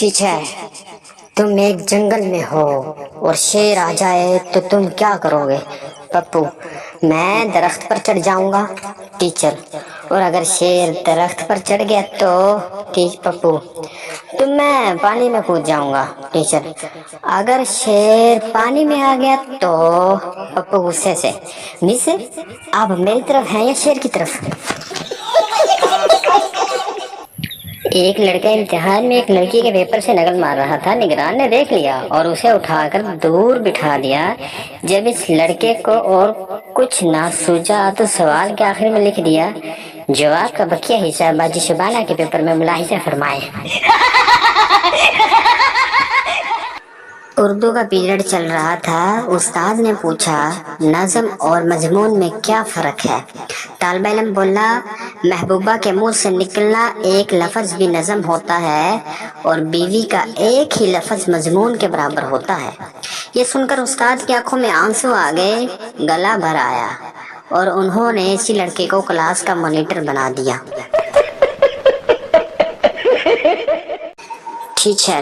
ٹھیک ہے، تم ایک جنگل میں ہو اور شیر آ جائے تو تم کیا کرو گے؟ پپو: میں درخت پر چڑھ جاؤں گا۔ ٹیچر: اور اگر شیر درخت پر چڑھ گیا تو؟ پپو: تو میں پانی میں کود جاؤں گا۔ ٹیچر: اگر شیر پانی میں آ گیا تو؟ پپو غصے سے: ویسے آپ میری طرف ہیں یا شیر کی طرف؟ ایک لڑکا امتحان میں ایک لڑکی کے پیپر سے نقل مار رہا تھا۔ نگران نے دیکھ لیا اور اسے اٹھا کر دور بٹھا دیا۔ جب اس لڑکے کو اور کچھ نہ سوچا تو سوال کے آخر میں لکھ دیا: جواب کا بقیہ حصہ باجی شبانہ کے پیپر میں ملاحظہ فرمائیں۔ اردو کا پیریڈ چل رہا تھا۔ استاد نے پوچھا: نظم اور مضمون میں کیا فرق ہے؟ طالب علم بولا: محبوبہ کے منہ سے نکلنا ایک لفظ بھی نظم ہوتا ہے اور بیوی کا ایک ہی لفظ مضمون کے برابر ہوتا ہے۔ یہ سن کر استاد کی آنکھوں میں آنسو آ گئے، گلا بھر آیا اور انہوں نے اسی لڑکے کو کلاس کا مانیٹر بنا دیا۔ ٹھیک ہے،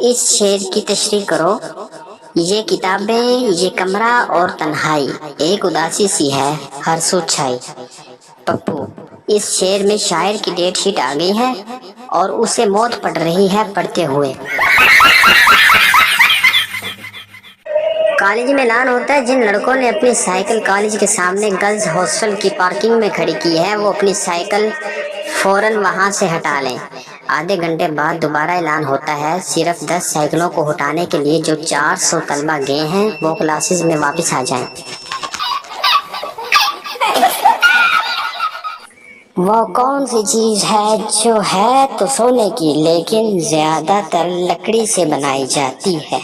اس شعر کی تشریح کرو: یہ کتابیں، یہ کمرہ اور تنہائی، ایک اداسی سی ہے ہر سو چھائی۔ پپو: اس شعر میں شاعر کی ڈیٹ شیٹ آ گئی ہے اور اسے موت پڑ رہی ہے پڑھتے ہوئے۔ کالج میں اعلان ہوتا ہے: جن لڑکوں نے اپنی سائیکل کالج کے سامنے گرلز ہاسٹل کی پارکنگ میں کھڑی کی ہے وہ اپنی سائیکل فوراً وہاں سے ہٹا لیں۔ آدھے گھنٹے بعد دوبارہ اعلان ہوتا ہے: صرف 10 سائیکلوں کو ہٹانے کے لیے جو 400 طلبہ گئے ہیں وہ کلاسز میں واپس آ جائیں۔ وہ کون سی چیز ہے جو ہے تو سونے کی لیکن زیادہ تر لکڑی سے بنائی جاتی ہے؟